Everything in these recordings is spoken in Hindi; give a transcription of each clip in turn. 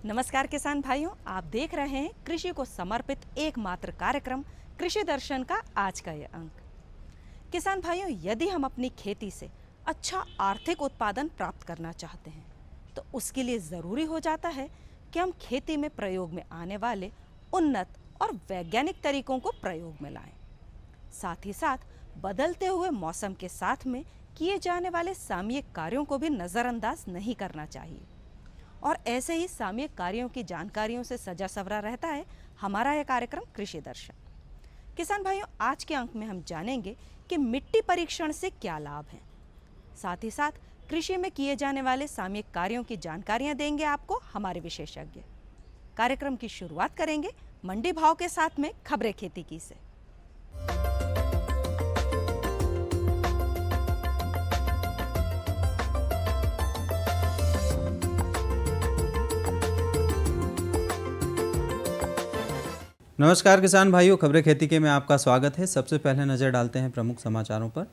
नमस्कार किसान भाइयों, आप देख रहे हैं कृषि को समर्पित एकमात्र कार्यक्रम कृषि दर्शन का आज का ये अंक। किसान भाइयों, यदि हम अपनी खेती से अच्छा आर्थिक उत्पादन प्राप्त करना चाहते हैं तो उसके लिए ज़रूरी हो जाता है कि हम खेती में प्रयोग में आने वाले उन्नत और वैज्ञानिक तरीकों को प्रयोग में लाएं। साथ ही साथ बदलते हुए मौसम के साथ में किए जाने वाले सामयिक कार्यों को भी नज़रअंदाज नहीं करना चाहिए। और ऐसे ही सामयिक कार्यों की जानकारियों से सजा सवरा रहता है हमारा यह कार्यक्रम कृषि दर्शन। किसान भाइयों, आज के अंक में हम जानेंगे कि मिट्टी परीक्षण से क्या लाभ हैं। साथ ही साथ कृषि में किए जाने वाले सामयिक कार्यों की जानकारियां देंगे आपको हमारे विशेषज्ञ। कार्यक्रम की शुरुआत करेंगे मंडी भाव के साथ में खबरें खेती की से। नमस्कार किसान भाइयों, खबरें खेती के में आपका स्वागत है। सबसे पहले नजर डालते हैं प्रमुख समाचारों पर।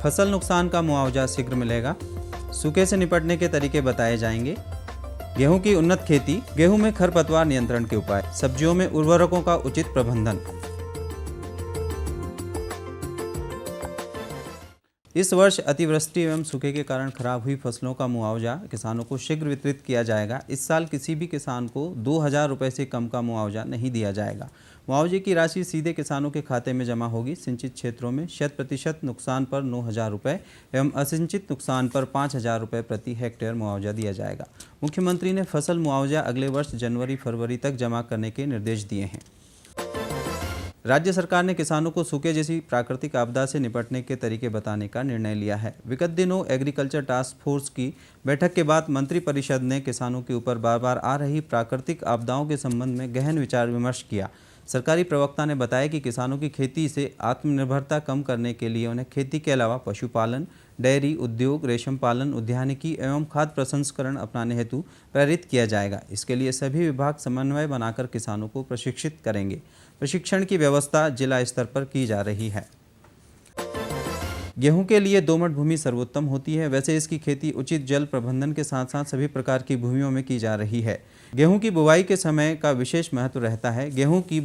फसल नुकसान का मुआवजा शीघ्र मिलेगा, सूखे से निपटने के तरीके बताए जाएंगे। गेहूं की उन्नत खेती, गेहूं में खरपतवार नियंत्रण के उपाय, सब्जियों में उर्वरकों का उचित प्रबंधन। इस वर्ष अतिवृष्टि एवं सूखे के कारण खराब हुई फसलों का मुआवजा किसानों को शीघ्र वितरित किया जाएगा। इस साल किसी भी किसान को 2,000 रुपये से कम का मुआवजा नहीं दिया जाएगा। मुआवजे की राशि सीधे किसानों के खाते में जमा होगी। सिंचित क्षेत्रों में 100% नुकसान पर 9,000 रुपये एवं असिंचित नुकसान पर 5,000 रुपये प्रति हेक्टेयर मुआवजा दिया जाएगा। मुख्यमंत्री ने फसल मुआवजा अगले वर्ष जनवरी-फरवरी तक जमा करने के निर्देश दिए हैं। राज्य सरकार ने किसानों को सूखे जैसी प्राकृतिक आपदा से निपटने के तरीके बताने का निर्णय लिया है। विगत दिनों एग्रीकल्चर टास्क फोर्स की बैठक के बाद मंत्रिपरिषद ने किसानों के ऊपर बार बार आ रही प्राकृतिक आपदाओं के संबंध में गहन विचार विमर्श किया। सरकारी प्रवक्ता ने बताया कि किसानों की खेती से आत्मनिर्भरता कम करने के लिए उन्हें खेती के अलावा पशुपालन, डेयरी उद्योग, रेशम पालन, उद्यानिकी एवं खाद्य प्रसंस्करण अपनाने हेतु प्रेरित किया जाएगा। इसके लिए सभी विभाग समन्वय बनाकर किसानों को प्रशिक्षित करेंगे। प्रशिक्षण की व्यवस्था जिला स्तर पर की जा रही है। गेहूं के लिए दोमट भूमि सर्वोत्तम होती है। वैसे इसकी खेती उचित जल प्रबंधन के साथ साथ सभी प्रकार की भूमियों में की जा रही है। गेहूं की बुवाई के समय का विशेष महत्व रहता है। गेहूं की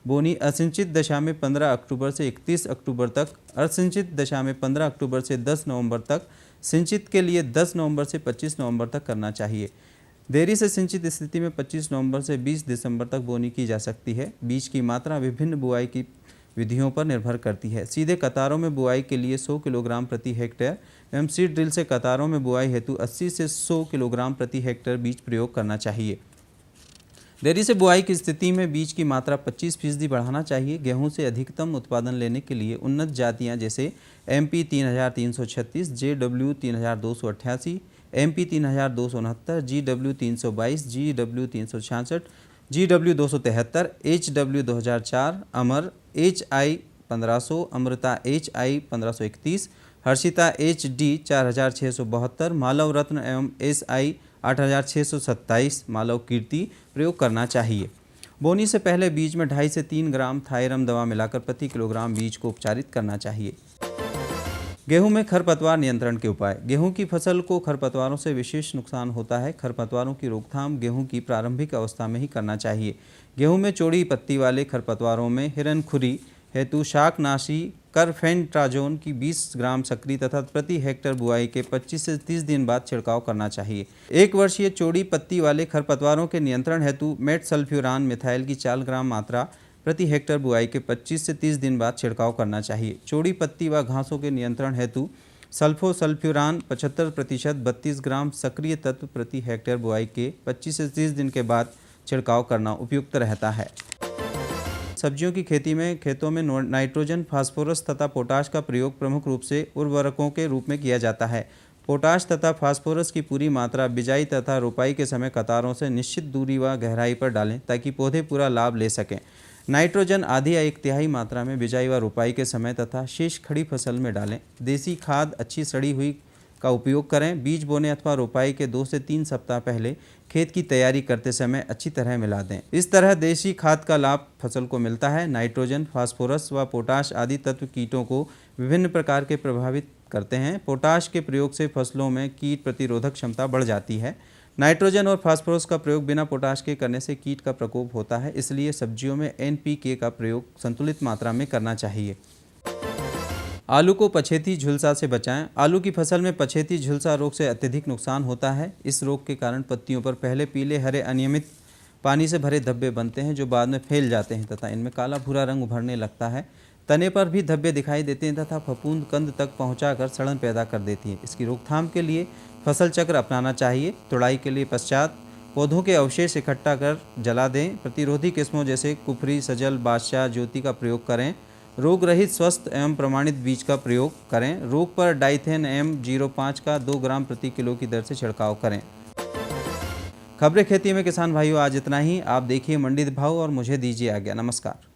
बोनी असिंचित दशा में 15 अक्टूबर से 31 अक्टूबर तक, असिंचित दशा में 15 अक्टूबर से 10 नवंबर तक, सिंचित के लिए 10 नवंबर से 25 नवंबर तक करना चाहिए। देरी से सिंचित स्थिति में 25 नवंबर से 20 दिसंबर तक बोनी की जा सकती है। बीज की मात्रा विभिन्न बुआई की विधियों पर निर्भर करती है। सीधे कतारों में बुआई के लिए 100 किलोग्राम प्रति हेक्टेयर एवं सीड ड्रिल से कतारों में बुआई हेतु 80 से 100 किलोग्राम प्रति हेक्टेयर बीज प्रयोग करना चाहिए। देरी से बुआई की स्थिति में बीज की मात्रा 25% बढ़ाना चाहिए। गेहूं से अधिकतम उत्पादन लेने के लिए उन्नत जातियां जैसे MP 3336, JW 3288, MP 3269, GW 322, GW 366, GW 273, HW 2004, अमर HI 1500, Amrita HI 1531, Harshita HD 4672, Malav रत्न एवं SI 8627, मालव कीर्ति प्रयोग करना चाहिए। बोनी से पहले बीज में 2.5 से 3 ग्राम थायरम दवा मिलाकर प्रति किलोग्राम बीज को उपचारित करना चाहिए। गेहूं में खरपतवार नियंत्रण के उपाय। गेहूं की फसल को खरपतवारों से विशेष नुकसान होता है। खरपतवारों की रोकथाम गेहूं की प्रारंभिक अवस्था में ही करना चाहिए। गेहूं में चौड़ी पत्ती वाले खरपतवारों में हिरनखुरी हेतु शाकनाशी करफेनट्राजोन की 20 ग्राम सक्रिय तथा प्रति हेक्टेयर बुआई के 25 से 30 दिन बाद छिड़काव करना चाहिए। 1 वर्षीय चौड़ी पत्ती वाले खरपतवारों के नियंत्रण हेतु मेटसल्फ्यूरान मिथाइल की 4 ग्राम मात्रा प्रति हेक्टेयर बुआई के 25 से 30 दिन बाद छिड़काव करना चाहिए। चौड़ी पत्ती व घासों के नियंत्रण हेतु सल्फोसल्फ्यूरान 75% 32 ग्राम सक्रिय तत्व प्रति हेक्टेयर बुआई के 25 से 30 दिन के बाद छिड़काव करना उपयुक्त रहता है। सब्जियों की खेती में खेतों में नाइट्रोजन, फास्फोरस तथा पोटाश का प्रयोग प्रमुख रूप से उर्वरकों के रूप में किया जाता है। पोटाश तथा फास्फोरस की पूरी मात्रा बिजाई तथा रोपाई के समय कतारों से निश्चित दूरी व गहराई पर डालें ताकि पौधे पूरा लाभ ले सकें। नाइट्रोजन आधी या 1/3 मात्रा में बिजाई व रोपाई के समय तथा शेष खड़ी फसल में डालें। देसी खाद अच्छी सड़ी हुई का उपयोग करें। बीज बोने अथवा रोपाई के 2 से 3 सप्ताह पहले खेत की तैयारी करते समय अच्छी तरह मिला दें। इस तरह देसी खाद का लाभ फसल को मिलता है। नाइट्रोजन, फास्फोरस व पोटाश आदि तत्व कीटों को विभिन्न प्रकार के प्रभावित करते हैं। पोटाश के प्रयोग से फसलों में कीट प्रतिरोधक क्षमता बढ़ जाती है। नाइट्रोजन और फास्फोरस का प्रयोग बिना पोटाश के करने से कीट का प्रकोप होता है, इसलिए सब्जियों में NPK का प्रयोग संतुलित मात्रा में करना चाहिए। आलू को पछेती झुलसा से बचाएं। आलू की फसल में पछेती झुलसा रोग से अत्यधिक नुकसान होता है। इस रोग के कारण पत्तियों पर पहले पीले हरे अनियमित पानी से भरे धब्बे बनते हैं जो बाद में फैल जाते हैं तथा इनमें काला भूरा रंग उभरने लगता है। तने पर भी धब्बे दिखाई देते हैं तथा फफूंद कंद तक पहुंचाकर सड़न पैदा कर देती है। इसकी रोकथाम के लिए फसल चक्र अपनाना चाहिए। तुड़ाई के लिए पश्चात पौधों के अवशेष इकट्ठा कर जला दें। प्रतिरोधी किस्मों जैसे कुफरी, सजल, बादशाह, ज्योति का प्रयोग करें। रोग रहित, स्वस्थ एवं प्रमाणित बीज का प्रयोग करें। रोग पर डाइथेन M05 का 2 ग्राम प्रति किलो की दर से छिड़काव करें। खबरें खेती में किसान भाइयों आज इतना ही। आप देखिए मंडी भाव और मुझे दीजिए आज्ञा। नमस्कार।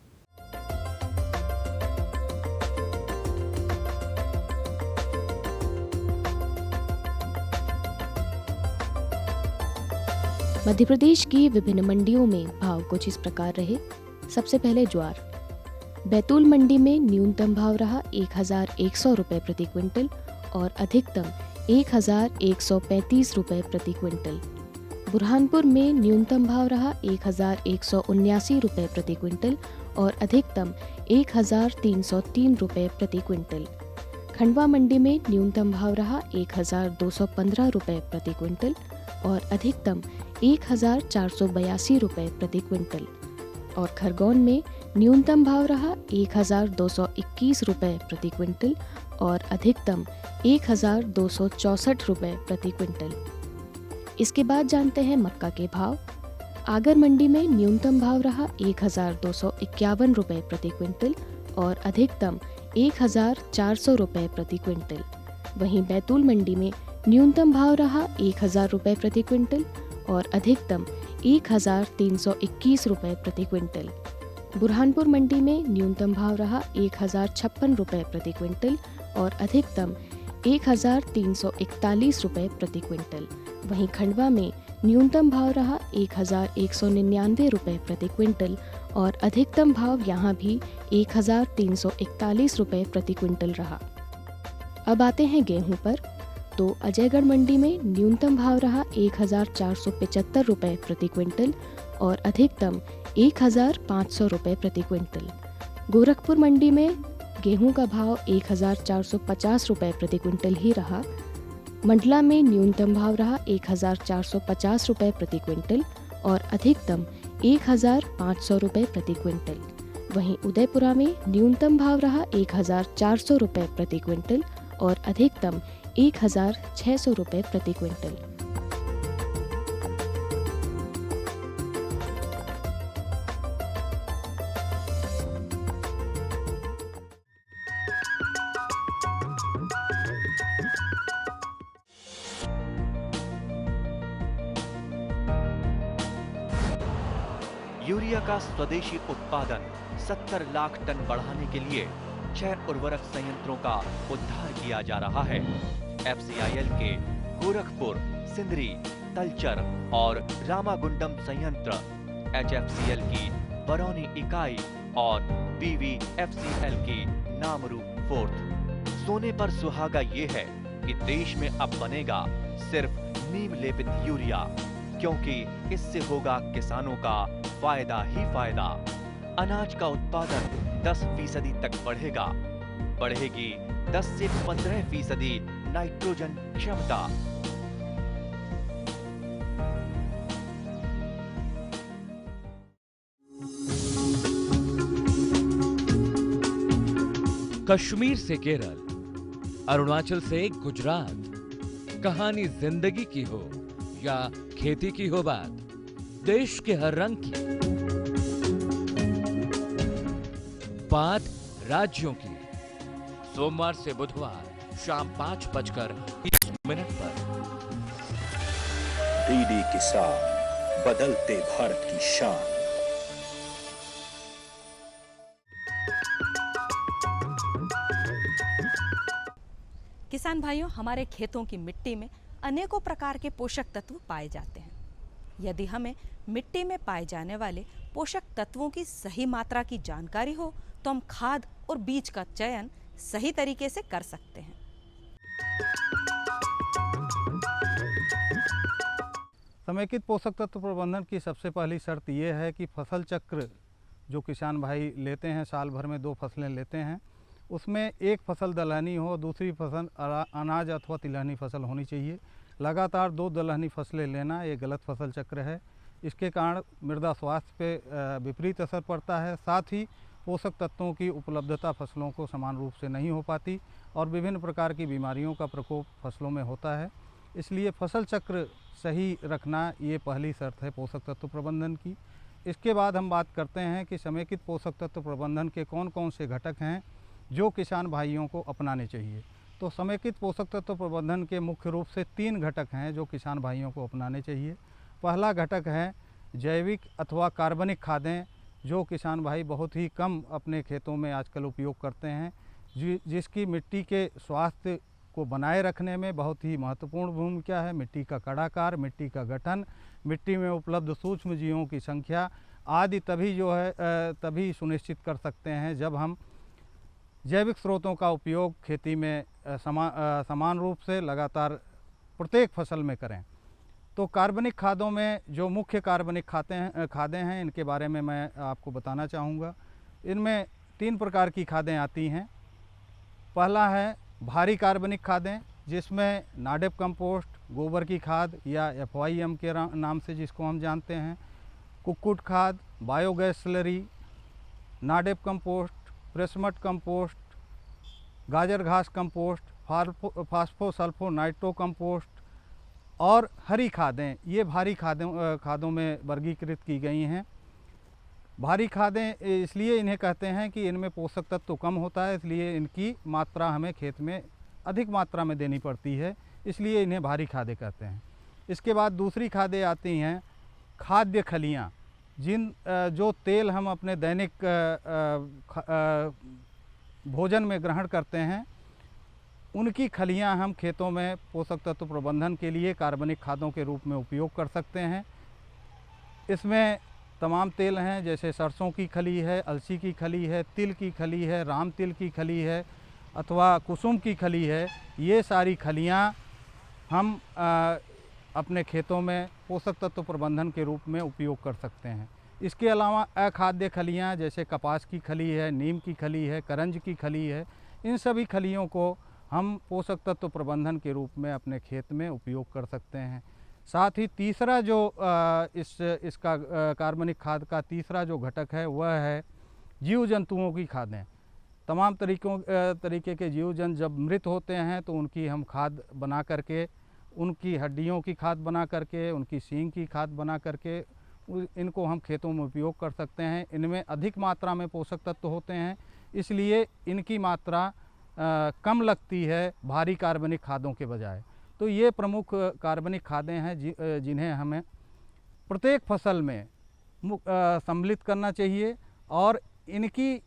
मध्य प्रदेश की विभिन्न मंडियों में भाव कुछ इस प्रकार रहे। सबसे पहले ज्वार। बैतूल मंडी में न्यूनतम भाव रहा 1100 रुपये प्रति क्विंटल और अधिकतम 1135 रुपये प्रति क्विंटल। बुरहानपुर में न्यूनतम भाव रहा 1179 रुपये प्रति क्विंटल और अधिकतम 1303 रुपये प्रति क्विंटल। खंडवा मंडी में न्यूनतम भाव रहा 1215 रुपये प्रति क्विंटल और अधिकतम 1482 रुपये प्रति क्विंटल। और खरगोन में न्यूनतम भाव रहा 1221 रुपये प्रति क्विंटल और अधिकतम 1264 रुपये प्रति क्विंटल। इसके बाद जानते हैं मक्का के भाव। आगर मंडी में न्यूनतम भाव रहा 1251 रुपये प्रति क्विंटल और अधिकतम 1400 रुपये प्रति क्विंटल। वहीं बैतूल मंडी में न्यूनतम भाव रहा 1000 रुपये प्रति क्विंटल और अधिकतम 1321 रुपये प्रति क्विंटल। बुरहानपुर मंडी में न्यूनतम भाव रहा 1056 रुपये प्रति क्विंटल और अधिकतम 1341 रुपये प्रति क्विंटल। वहीं खंडवा में न्यूनतम भाव रहा 1199 रुपये प्रति क्विंटल और अधिकतम भाव यहाँ भी 1341 रुपये प्रति क्विंटल रहा। अब आते हैं गेहूं पर। तो अजयगढ़ मंडी में न्यूनतम भाव रहा 1475 रुपये प्रति क्विंटल और अधिकतम 1500 रुपये प्रति क्विंटल। गोरखपुर मंडी में गेहूं का भाव 1450 रुपये प्रति क्विंटल ही रहा। मंडला में न्यूनतम भाव रहा 1450 रुपये प्रति क्विंटल और अधिकतम 1500 रुपये प्रति क्विंटल। वहीं उदयपुरा में न्यूनतम भाव रहा 1400 रुपये प्रति क्विंटल और अधिकतम 1600 रुपये प्रति क्विंटल। यूरिया का स्वदेशी उत्पादन 70 लाख टन बढ़ाने के लिए 6 उर्वरक संयंत्रों का उद्धार किया जा रहा है। FCIL के गोरखपुर, सिंदरी, तलचर और रामागुंडम संयंत्र, HFCL की बरौनी इकाई और BVFCL की नामरू फोर्थ। सोने पर सुहागा ये है कि देश में अब बनेगा सिर्फ नीम लेपित यूरिया, क्योंकि इससे होगा किसानों का फायदा ही फायदा। अनाज का उत्पादन 10% तक बढ़ेगा। बढ़ेगी 10 से 15% नाइट्रोजन क्षमता। कश्मीर से केरल, अरुणाचल से गुजरात, कहानी जिंदगी की हो या खेती की हो बात, देश के हर रंग की बात राज्यों की। सोमवार से बुधवार शाम 5:20 पर डीडी किसान, बदलते भारत की शान। किसान भाइयों, हमारे खेतों की मिट्टी में अनेकों प्रकार के पोषक तत्व पाए जाते हैं। यदि हमें मिट्टी में पाए जाने वाले पोषक तत्वों की सही मात्रा की जानकारी हो तो हम खाद और बीज का चयन सही तरीके से कर सकते हैं। समेकित पोषक तत्व प्रबंधन की सबसे पहली शर्त ये है कि फसल चक्र जो किसान भाई लेते हैं, साल भर में 2 फसलें लेते हैं, उसमें एक फसल दलहनी हो, दूसरी फसल अनाज अथवा तिलहनी फसल होनी चाहिए। लगातार 2 दलहनी फसलें लेना ये गलत फसल चक्र है। इसके कारण मृदा स्वास्थ्य पे विपरीत असर पड़ता है। साथ ही पोषक तत्वों की उपलब्धता फसलों को समान रूप से नहीं हो पाती और विभिन्न प्रकार की बीमारियों का प्रकोप फसलों में होता है। इसलिए फसल चक्र सही रखना ये पहली शर्त है पोषक तत्व प्रबंधन की। इसके बाद हम बात करते हैं कि समेकित पोषक तत्व प्रबंधन के कौन कौन से घटक हैं जो किसान भाइयों को अपनाने चाहिए। तो समेकित पोषक तत्व प्रबंधन के मुख्य रूप से 3 घटक हैं जो किसान भाइयों को अपनाने चाहिए। पहला घटक है जैविक अथवा कार्बनिक खादें, जो किसान भाई बहुत ही कम अपने खेतों में आजकल उपयोग करते हैं, जिसकी मिट्टी के स्वास्थ्य को बनाए रखने में बहुत ही महत्वपूर्ण भूमिका है। मिट्टी का कड़ाकार, मिट्टी का गठन, मिट्टी में उपलब्ध सूक्ष्म जीवों की संख्या आदि तभी सुनिश्चित कर सकते हैं जब हम जैविक स्रोतों का उपयोग खेती में समान रूप से लगातार प्रत्येक फसल में करें। तो कार्बनिक खादों में जो मुख्य कार्बनिक खादें हैं इनके बारे में मैं आपको बताना चाहूँगा। इनमें 3 प्रकार की खादें आती हैं। पहला है भारी कार्बनिक खादें, जिसमें नाडेप कंपोस्ट, गोबर की खाद या FYM के नाम से जिसको हम जानते हैं, कुक्कुट खाद, biogas slurry, NADEP compost, pressmud compost, गाजर घास कंपोस्ट, फास्फोसल्फो नाइट्रो कंपोस्ट और हरी खादें, ये भारी खादों में वर्गीकृत की गई हैं। भारी खादें इसलिए इन्हें कहते हैं कि इनमें पोषक तत्व कम होता है, इसलिए इनकी मात्रा हमें खेत में अधिक मात्रा में देनी पड़ती है, इसलिए इन्हें भारी खादें कहते हैं। इसके बाद दूसरी खादें आती हैं खाद्य खलियाँ, जो तेल हम अपने दैनिक भोजन में ग्रहण करते हैं, उनकी खलियाँ हम खेतों में पोषक तत्व प्रबंधन के लिए कार्बनिक खादों के रूप में उपयोग कर सकते हैं। इसमें तमाम तेल हैं, जैसे सरसों की खली है, अलसी की खली है, तिल की खली है, राम तिल की खली है अथवा कुसुम की खली है। ये सारी खलियाँ हम अपने खेतों में पोषक तत्व प्रबंधन के रूप में उपयोग कर सकते हैं। इसके अलावा अखाद्य खलियाँ जैसे कपास की खली है, नीम की खली है, करंज की खली है, इन सभी खलियों को हम पोषक तत्व प्रबंधन के रूप में अपने खेत में उपयोग कर सकते हैं। साथ ही तीसरा जो इसका कार्बनिक खाद का तीसरा जो घटक है वह है जीव जंतुओं की खादें। तमाम तरीके के जीव जंतु जब मृत होते हैं तो उनकी हम खाद बना करके, उनकी हड्डियों की खाद बना करके, उनकी सींग की खाद बना करके इनको हम खेतों में उपयोग कर सकते हैं। इनमें अधिक मात्रा में पोषक तत्व होते हैं, इसलिए इनकी मात्रा कम लगती है भारी कार्बनिक खादों के बजाय। तो ये प्रमुख कार्बनिक खादें हैं जिन्हें हमें प्रत्येक फसल में सम्मिलित करना चाहिए और इनकी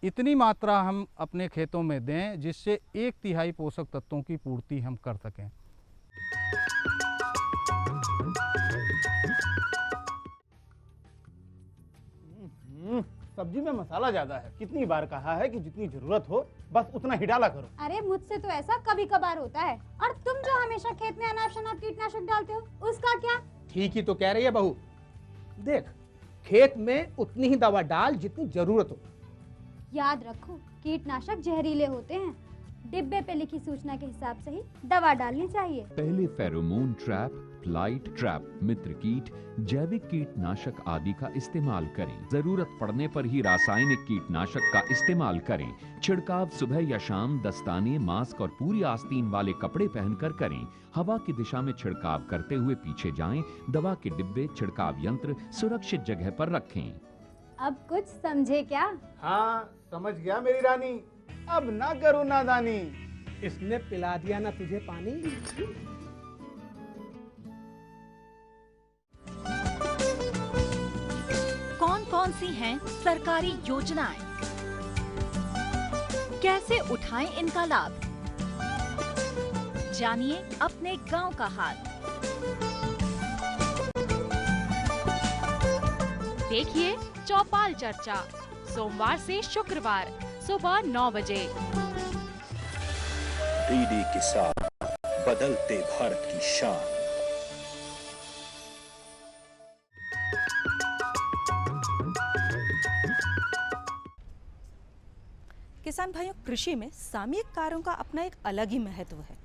इतनी मात्रा हम अपने खेतों में दें जिससे 1/3 पोषक तत्वों की पूर्ति हम कर सकें। सब्जी में मसाला ज्यादा है। कितनी बार कहा है कि जितनी जरूरत हो बस उतना ही डाला करो। अरे मुझसे तो ऐसा कभी कभार होता है। और तुम जो हमेशा खेत में अनाप शनाप कीटनाशक डालते हो उसका क्या? ठीक ही तो कह रही है बहू। देख, खेत में उतनी ही दवा डाल जितनी जरूरत हो। याद रखो, कीटनाशक जहरीले होते हैं। डिब्बे पे लिखी सूचना के हिसाब से ही दवा डालनी चाहिए। पहले फेरोमोन ट्रैप, फ्लाइट ट्रैप, मित्र कीट, जैविक कीटनाशक आदि का इस्तेमाल करें। जरूरत पड़ने पर ही रासायनिक कीटनाशक का इस्तेमाल करें। छिड़काव सुबह या शाम दस्ताने, मास्क और पूरी आस्तीन वाले कपड़े पहनकर करें। हवा की दिशा में छिड़काव करते हुए पीछे जाएं। दवा के डिब्बे, छिड़काव यंत्र सुरक्षित जगह पर रखें। अब कुछ समझे क्या? हाँ, समझ गया मेरी रानी। अब ना करो नादानी। इसने पिला दिया ना तुझे पानी। कौन कौन सी हैं सरकारी योजनाएं? कैसे उठाएं इनका लाभ? जानिए अपने गांव का हाल। देखिए चौपाल चर्चा, सोमवार से शुक्रवार सुबह 9 बजे। डीडी किसान, बदलते भारत की शान। किसान भाइयों, कृषि में सामयिक कार्यों का अपना एक अलग ही महत्व है।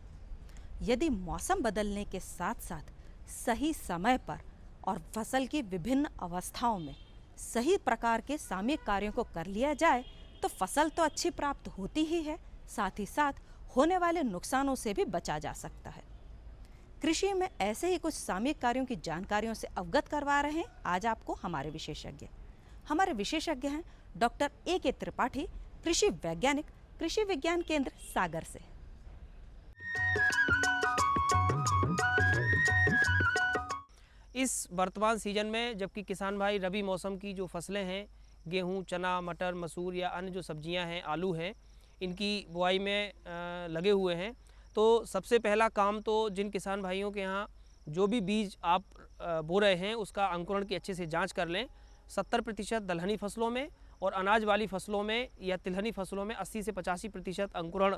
यदि मौसम बदलने के साथ साथ सही समय पर और फसल की विभिन्न अवस्थाओं में सही प्रकार के सामयिक कार्यों को कर लिया जाए तो फसल तो अच्छी प्राप्त होती ही है, साथ ही साथ होने वाले नुकसानों से भी बचा जा सकता है। कृषि में ऐसे ही कुछ सामयिक कार्यों की जानकारियों से अवगत करवा रहे हैं आज आपको हमारे विशेषज्ञ। हमारे विशेषज्ञ हैं डॉक्टर A.K. त्रिपाठी, कृषि वैज्ञानिक, कृषि विज्ञान केंद्र सागर से। इस वर्तमान सीजन में जबकि किसान भाई रबी मौसम की जो फसलें हैं, गेहूं, चना, मटर, मसूर या अन्य जो सब्जियां हैं, आलू हैं, इनकी बुआई में लगे हुए हैं, तो सबसे पहला काम तो जिन किसान भाइयों के यहाँ जो भी बीज आप बो रहे हैं उसका अंकुरण की अच्छे से जांच कर लें। 70% दलहनी फसलों में और अनाज वाली फसलों में या तिलहनी फसलों में 80 से 85% अंकुरण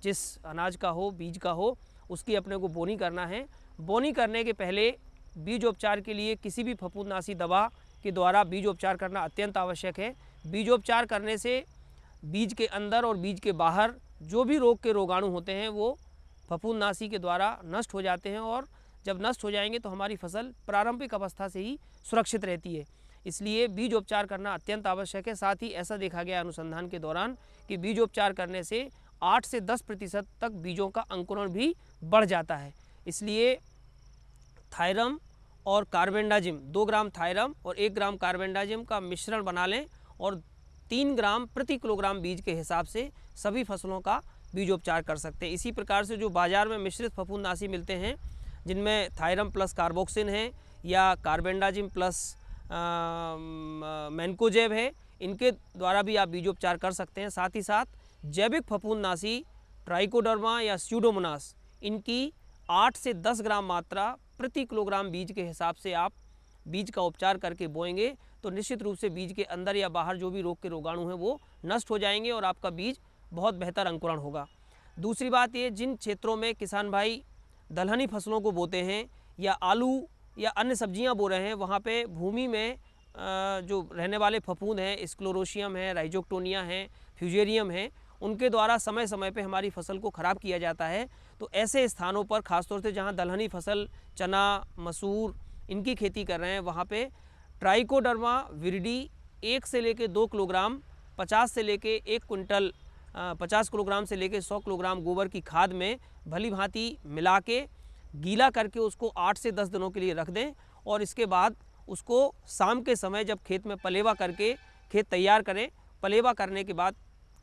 जिस अनाज का हो, बीज का हो, उसकी अपने को बोनी करना है। बोनी करने के पहले बीज उपचार के लिए किसी भी फफूंदनाशी दवा के द्वारा बीज उपचार करना अत्यंत आवश्यक है। बीजोपचार करने से बीज के अंदर और बीज के बाहर जो भी रोग के रोगाणु होते हैं वो फफूंदनाशी के द्वारा नष्ट हो जाते हैं, और जब नष्ट हो जाएंगे तो हमारी फसल प्रारंभिक अवस्था से ही सुरक्षित रहती है। इसलिए बीज उपचार करना अत्यंत आवश्यक है। साथ ही ऐसा देखा गया अनुसंधान के दौरान कि बीज उपचार करने से 8 से 10% तक बीजों का अंकुरण भी बढ़ जाता है। इसलिए थायरम और कार्बेंडाजिम, 2 ग्राम थायरम और 1 ग्राम कार्बेंडाजिम का मिश्रण बना लें और 3 ग्राम प्रति किलोग्राम बीज के हिसाब से सभी फसलों का बीजोपचार कर सकते हैं। इसी प्रकार से जो बाज़ार में मिश्रित फफूंदनाशी मिलते हैं जिनमें थायरम प्लस कार्बोक्सिन है या कार्बेंडाजिम प्लस मैनकोजेब है, इनके द्वारा भी आप बीजोपचार कर सकते हैं। साथ ही साथ जैविक फफूंदनाशी ट्राइकोडर्मा या स्यूडोमोनास, इनकी 8 से 10 ग्राम मात्रा प्रति किलोग्राम बीज के हिसाब से आप बीज का उपचार करके बोएंगे तो निश्चित रूप से बीज के अंदर या बाहर जो भी रोग के रोगाणु हैं वो नष्ट हो जाएंगे और आपका बीज बहुत बेहतर अंकुरण होगा। दूसरी बात ये, जिन क्षेत्रों में किसान भाई दलहनी फसलों को बोते हैं या आलू या अन्य सब्जियां बो रहे हैं, वहाँ पे भूमि में जो रहने वाले फफूंद हैं, स्क्लेरोशियम है, राइजोक्टोनिया है, फ्यूजेरियम है, उनके द्वारा समय समय पे हमारी फसल को ख़राब किया जाता है। तो ऐसे स्थानों पर खासतौर से जहाँ दलहनी फसल, चना, मसूर, इनकी खेती कर रहे हैं, वहाँ पे ट्राइकोडर्मा विरिडी 1 से लेके 2 किलोग्राम 50 से लेके 1 क्विंटल 50 किलोग्राम से लेके 100 किलोग्राम गोबर की खाद में भली भांति मिला के गीला करके उसको 8 से 10 दिनों के लिए रख दें और इसके बाद उसको शाम के समय जब खेत में पलेवा करके खेत तैयार करें, पलेवा करने के बाद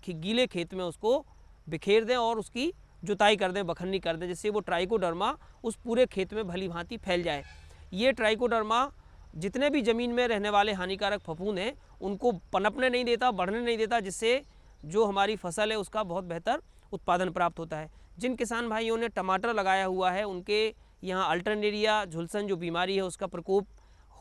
गीले खेत में उसको बिखेर दें और उसकी जुताई कर दें, बखन्नी कर दें, जिससे वो ट्राइकोडर्मा उस पूरे खेत में भली भांति फैल जाए। ये ट्राइकोडर्मा जितने भी ज़मीन में रहने वाले हानिकारक फफूंद हैं उनको पनपने नहीं देता, बढ़ने नहीं देता, जिससे जो हमारी फसल है उसका बहुत बेहतर उत्पादन प्राप्त होता है। जिन किसान भाइयों ने टमाटर लगाया हुआ है उनके यहाँ अल्टरनेरिया झुलसन जो बीमारी है उसका प्रकोप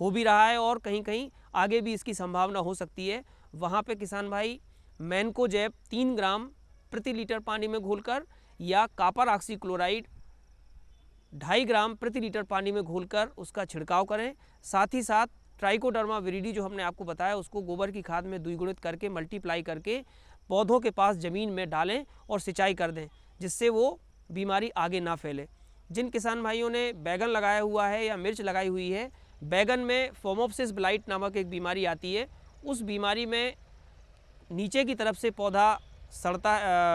हो भी रहा है और कहीं कहीं आगे भी इसकी संभावना हो सकती है। वहाँ पे किसान भाई मैनकोजेब 3 ग्राम प्रति लीटर पानी में घोलकर या कॉपर ऑक्सीक्लोराइड 2.5 ग्राम प्रति लीटर पानी में घोलकर उसका छिड़काव करें। साथ ही साथ ट्राइकोडर्मा विरिडी जो हमने आपको बताया उसको गोबर की खाद में द्विगुणित करके मल्टीप्लाई करके पौधों के पास ज़मीन में डालें और सिंचाई कर दें, जिससे वो बीमारी आगे ना फैले। जिन किसान भाइयों ने बैगन लगाया हुआ है या मिर्च लगाई हुई है, बैगन में फोमोप्सिस ब्लाइट नामक एक बीमारी आती है। उस बीमारी में नीचे की तरफ से पौधा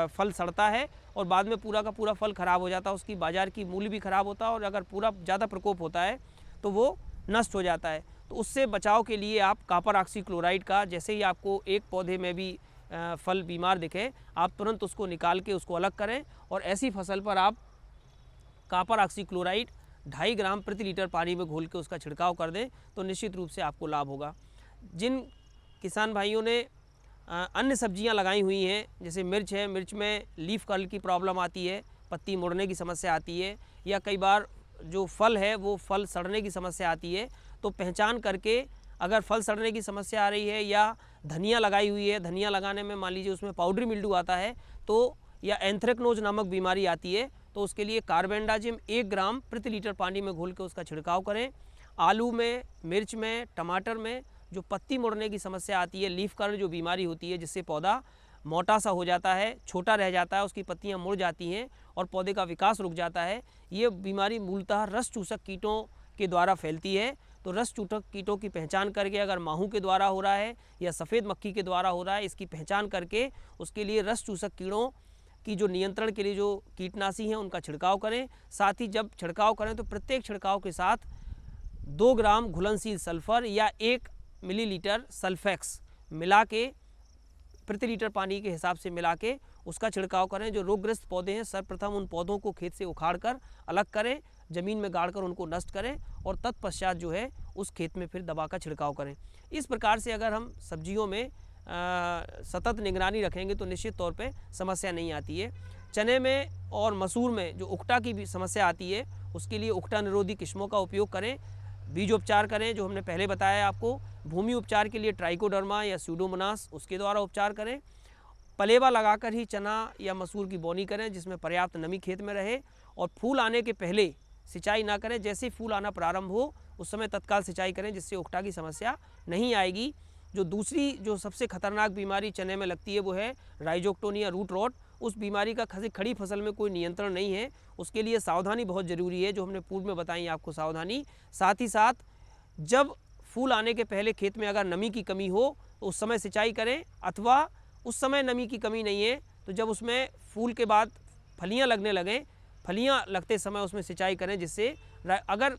फल सड़ता है और बाद में पूरा का पूरा फल ख़राब हो जाता है, उसकी बाज़ार की मूल्य भी ख़राब होता है और अगर पूरा ज़्यादा प्रकोप होता है तो वो नष्ट हो जाता है। तो उससे बचाव के लिए आप कॉपर ऑक्सीक्लोराइड का, जैसे ही आपको एक पौधे में भी फल बीमार दिखे आप तुरंत उसको निकाल के उसको अलग करें और ऐसी फसल पर आप कॉपर ऑक्सीक्लोराइड 2.5 ग्राम प्रति लीटर पानी में घोल के उसका छिड़काव कर दें तो निश्चित रूप से आपको लाभ होगा। जिन किसान भाइयों ने अन्य सब्जियां लगाई हुई हैं, जैसे मिर्च है, मिर्च में लीफ कर्ल की प्रॉब्लम आती है, पत्ती मुड़ने की समस्या आती है, या कई बार जो फल है वो फल सड़ने की समस्या आती है, तो पहचान करके अगर फल सड़ने की समस्या आ रही है या धनिया लगाई हुई है, धनिया लगाने में मान लीजिए उसमें पाउडरी मिल्ड्यू आता है तो, या एंथ्रेक्नोज नामक बीमारी आती है, तो उसके लिए कार्बेंडाजिम 1 ग्राम प्रति लीटर पानी में घोल के उसका छिड़काव करें। आलू में, मिर्च में, टमाटर में जो पत्ती मुड़ने की समस्या आती है, लीफ कर्ल जो बीमारी होती है जिससे पौधा मोटा सा हो जाता है, छोटा रह जाता है, उसकी पत्तियां मुड़ जाती हैं और पौधे का विकास रुक जाता है। ये बीमारी मूलतः रस चूसक कीटों के द्वारा फैलती है। तो रस चूसक कीटों की पहचान करके, अगर माहू के द्वारा हो रहा है या सफ़ेद मक्खी के द्वारा हो रहा है, इसकी पहचान करके उसके लिए रस चूसक कीड़ों की जो नियंत्रण के लिए जो कीटनाशी हैं उनका छिड़काव करें। साथ ही जब छिड़काव करें तो प्रत्येक छिड़काव के साथ 2 ग्राम घुलनशील सल्फर या 1 मिलीलीटर सल्फेक्स मिला के प्रति लीटर पानी के हिसाब से मिला के उसका छिड़काव करें। जो रोगग्रस्त पौधे हैं सर्वप्रथम उन पौधों को खेत से उखाड़ कर अलग करें, ज़मीन में गाड़कर उनको नष्ट करें और तत्पश्चात जो है उस खेत में फिर दवा का छिड़काव करें। इस प्रकार से अगर हम सब्जियों में सतत निगरानी रखेंगे तो निश्चित तौर पे समस्या नहीं आती है। चने में और मसूर में जो उकटा की भी समस्या आती है उसके लिए उकटा निरोधी किस्मों का उपयोग करें। बीजोपचार करें, जो हमने पहले बताया आपको। भूमि उपचार के लिए ट्राइकोडर्मा या स्यूडोमोनास उसके द्वारा उपचार करें। पलेवा लगाकर ही चना या मसूर की बोनी करें जिसमें पर्याप्त नमी खेत में रहे। और फूल आने के पहले सिंचाई ना करें, जैसे ही फूल आना प्रारंभ हो उस समय तत्काल सिंचाई करें, जिससे उकटा की समस्या नहीं आएगी। जो दूसरी जो सबसे खतरनाक बीमारी चने में लगती है वो है राइजोक्टोनिया रूट रॉट। उस बीमारी का खड़ी फसल में कोई नियंत्रण नहीं है, उसके लिए सावधानी बहुत ज़रूरी है, जो हमने पूर्व में बताई आपको सावधानी। साथ ही साथ जब फूल आने के पहले खेत में अगर नमी की कमी हो तो उस समय सिंचाई करें, अथवा उस समय नमी की कमी नहीं है तो जब उसमें फूल के बाद फलियां लगने लगें, फलियां लगते समय उसमें सिंचाई करें, जिससे अगर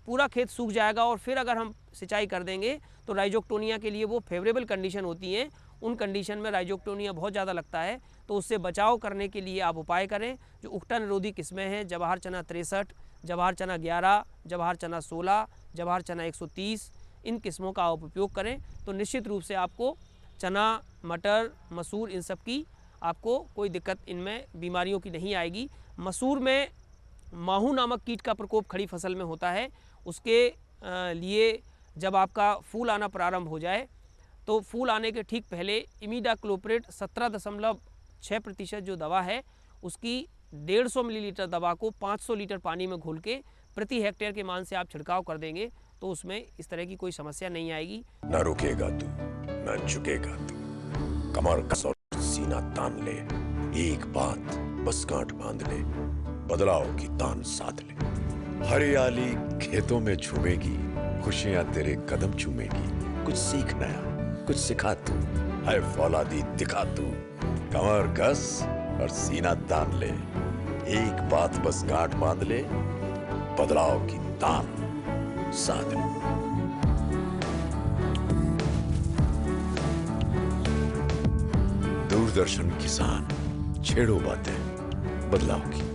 पूरा खेत सूख जाएगा और फिर अगर हम सिंचाई कर देंगे तो राइजोक्टोनिया के लिए वो फेवरेबल कंडीशन होती है। उन कंडीशन में राइजोक्टोनिया बहुत ज़्यादा लगता है, तो उससे बचाव करने के लिए आप उपाय करें। जो उकटा निरोधी किस्में हैं, जवाहर चना 63, जवाहर चना 11, जवाहर चना 16, जवाहर चना 130, इन किस्मों का आप उपयोग करें तो निश्चित रूप से आपको चना, मटर, मसूर इन सब की आपको कोई दिक्कत इनमें बीमारियों की नहीं आएगी। मसूर में माहू नामक कीट का प्रकोप खड़ी फसल में होता है। उसके लिए जब आपका फूल आना प्रारंभ हो जाए तो फूल आने के ठीक पहले इमिडाक्लोप्रिड 17.6% जो दवा है उसकी 150 मिलीलीटर दवा को 500 लीटर पानी में घोल के प्रति हेक्टेयर के मान से आप छिड़काव कर देंगे तो उसमें इस तरह की कोई समस्या नहीं आएगी। न रुकेगा तू, न झुकेगा तू, कमर कस और सीना तान ले, एक बात बस गांठ बांध ले, बदलाव की तान साध ले। हरियाली खेतों में झूमेगी, खुशियां तेरे कदम चूमेगी। कुछ सीख नया, कुछ सिखा तू, है फौलादी दिखा तू, कमर कस और सीना तान ले, एक बात बस गांठ बांध ले, बदलाव की तान साध ले। दूरदर्शन किसान, छेड़ो बातें बदलाव की।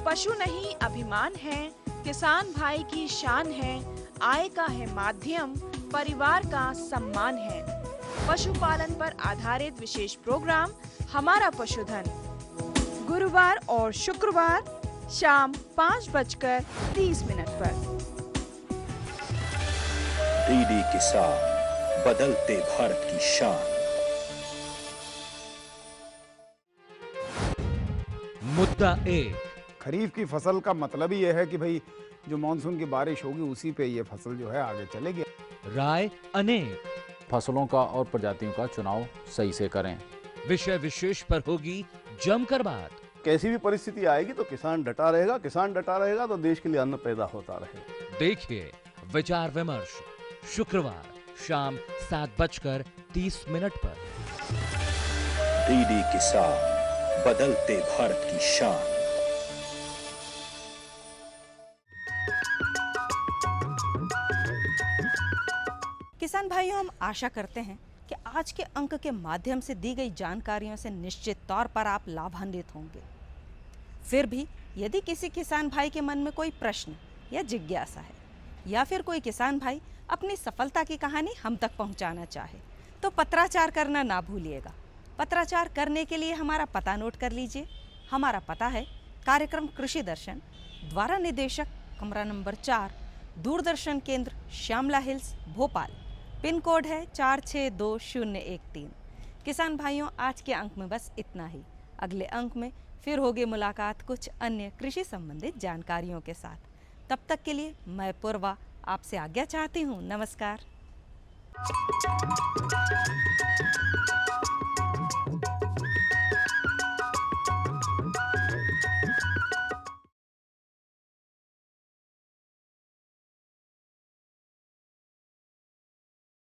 पशु नहीं अभिमान है, किसान भाई की शान है, आय का है माध्यम, परिवार का सम्मान है। पशुपालन पर आधारित विशेष प्रोग्राम हमारा पशुधन, गुरुवार और शुक्रवार शाम 5:30 पर। डीडी किसान, बदलते भारत की शान। मुद्दा 1। खरीफ की फसल का मतलब ही यह है कि भाई जो मानसून की बारिश होगी उसी पे ये फसल जो है आगे चलेगी। राय अनेक। फसलों का और प्रजातियों का चुनाव सही से करें। विषय विशेष पर होगी जमकर बात। कैसी भी परिस्थिति आएगी तो किसान डटा रहेगा, किसान डटा रहेगा तो देश के लिए अन्न पैदा होता रहेगा। देखिए विचार विमर्श शुक्रवार शाम 7:30 पर। डीडी किसान, बदलते भारत की शान। किसान भाइयों, हम आशा करते हैं कि आज के अंक के माध्यम से दी गई जानकारियों से निश्चित तौर पर आप लाभान्वित होंगे। फिर भी यदि किसी किसान भाई के मन में कोई प्रश्न या जिज्ञासा है या फिर कोई किसान भाई अपनी सफलता की कहानी हम तक पहुंचाना चाहे तो पत्राचार करना ना भूलिएगा। पत्राचार करने के लिए हमारा पता नोट कर लीजिए। हमारा पता है कार्यक्रम कृषि दर्शन, द्वारा निदेशक, कमरा number 4, Doordarshan Kendra, Shyamla hills, Bhopal. Pin code है 462013। किसान भाइयों, आज के अंक में बस इतना ही। अगले अंक में फिर होगी मुलाकात कुछ अन्य कृषि संबंधित जानकारियों के साथ। तब तक के लिए मैं पूर्वा आपसे आज्ञा चाहती हूँ। नमस्कार।